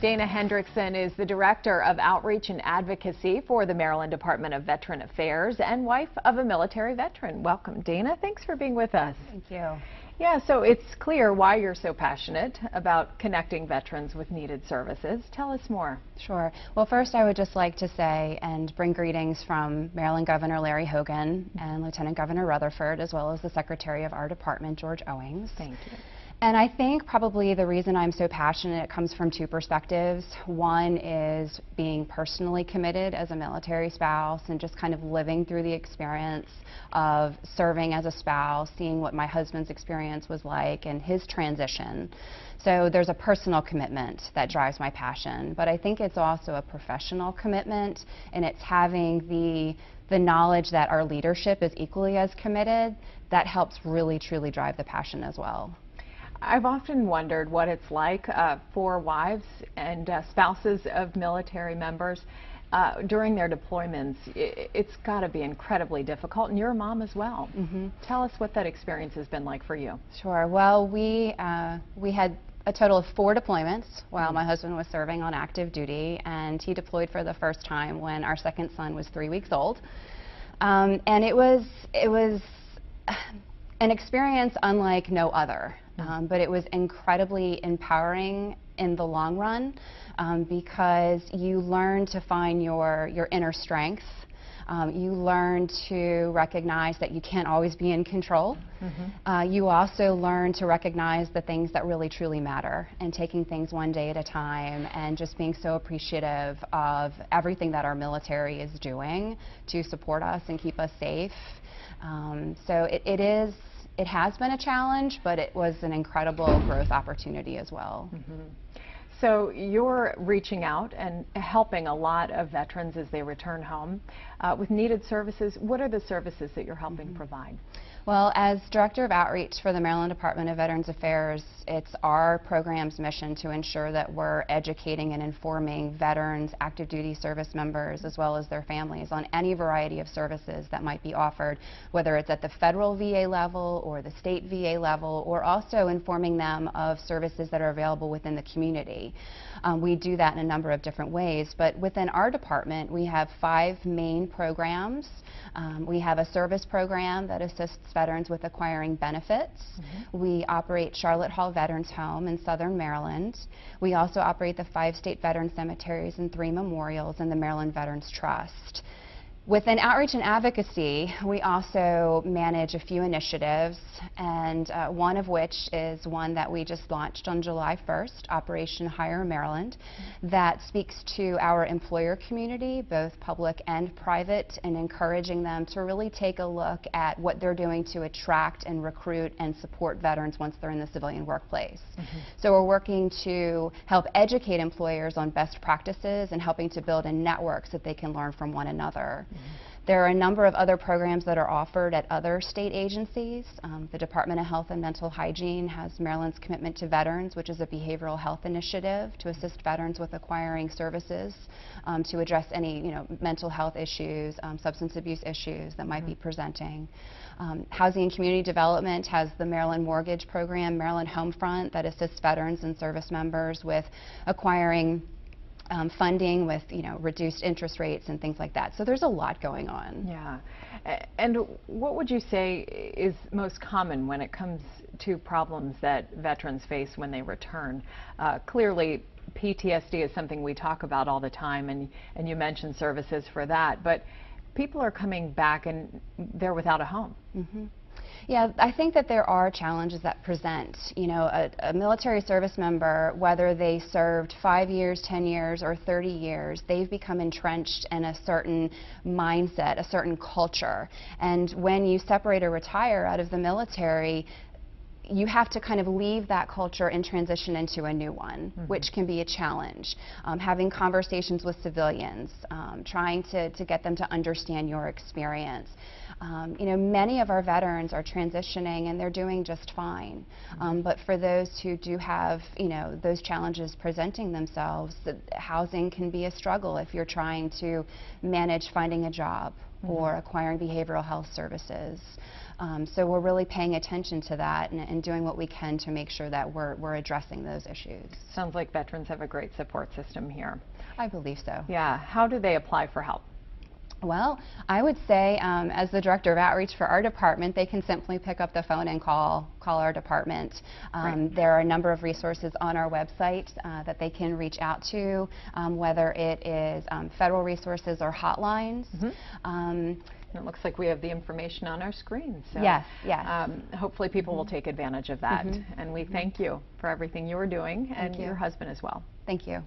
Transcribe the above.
Dana Hendrickson is the Director of Outreach and Advocacy for the Maryland Department of Veteran Affairs and wife of a military veteran. Welcome, Dana. Thanks for being with us. Thank you. Yeah, so it's clear why you're so passionate about connecting veterans with needed services. Tell us more. Sure. Well, first I would just like to say and bring greetings from Maryland Governor Larry Hogan and Lieutenant Governor Rutherford, as well as the Secretary of our department, George Owings. Thank you. And I think probably the reason I'm so passionate comes from two perspectives. One is being personally committed as a military spouse and just kind of living through the experience of serving as a spouse, seeing what my husband's experience was like and his transition. So there's a personal commitment that drives my passion, but I think it's also a professional commitment, and it's having the knowledge that our leadership is equally as committed that helps really truly drive the passion as well. I've often wondered what it's like for wives and spouses of military members during their deployments. It's got to be incredibly difficult, and you're a mom as well. Tell us what that experience has been like for you. Sure. Well, we had a total of 4 deployments while my husband was serving on active duty, and he deployed for the first time when our second son was 3 weeks old. And it was an experience unlike no other. But it was incredibly empowering in the long run because you learn to find your inner strength. You learn to recognize that you can't always be in control. You also learn to recognize the things that really truly matter and taking things one day at a time and just being so appreciative of everything that our military is doing to support us and keep us safe. So it has been a challenge, but it was an incredible growth opportunity as well. So you're reaching out and helping a lot of veterans as they return home with needed services. What are the services that you're helping provide? Well, as Director of Outreach for the Maryland Department of Veterans Affairs, it's our program's mission to ensure that we're educating and informing veterans, active duty service members, as well as their families on any variety of services that might be offered, whether it's at the federal VA level or the state VA level, or also informing them of services that are available within the community. We do that in a number of different ways, but within our department we have 5 main programs. We have a service program that assists veterans with acquiring benefits. We operate Charlotte Hall Veterans Home in Southern Maryland. We also operate the 5 state veteran cemeteries and 3 memorials and the Maryland Veterans Trust. Within Outreach and Advocacy, we also manage a few initiatives, and one of which is one that we just launched on July 1st, Operation Hire Maryland, that speaks to our employer community, both public and private, and encouraging them to really take a look at what they're doing to attract and recruit and support veterans once they're in the civilian workplace. So we're working to help educate employers on best practices and helping to build a network so that they can learn from one another. There are a number of other programs that are offered at other state agencies. The Department of Health and Mental Hygiene has Maryland's Commitment to Veterans, which is a behavioral health initiative to assist veterans with acquiring services to address any mental health issues, substance abuse issues that might be presenting. Housing and Community Development has the Maryland Mortgage Program, Maryland Homefront, that assists veterans and service members with acquiring funding with reduced interest rates and things like that. So there's a lot going on. Yeah. And what would you say is most common when it comes to problems that veterans face when they return? Clearly, PTSD is something we talk about all the time, and you mentioned services for that, but people are coming back and they're without a home. Yeah, I think that there are challenges that present. A military service member, whether they served 5 years, 10 years, or 30 years, they've become entrenched in a certain mindset, a certain culture. And when you separate or retire out of the military, you have to kind of leave that culture and transition into a new one, which can be a challenge. Having conversations with civilians, trying to get them to understand your experience. Many of our veterans are transitioning and they're doing just fine. But for those who do have, those challenges presenting themselves, housing can be a struggle if you're trying to manage finding a job or acquiring behavioral health services. So we're really paying attention to that and doing what we can to make sure that we're addressing those issues. Sounds like veterans have a great support system here. I believe so. Yeah. How do they apply for help? Well, I would say, as the Director of Outreach for our department, they can simply pick up the phone and call our department. Right. There are a number of resources on our website that they can reach out to, whether it is federal resources or hotlines. It looks like we have the information on our screen. So yes, yes. Hopefully people will take advantage of that. And we thank you for everything you're doing and your husband as well. Thank you.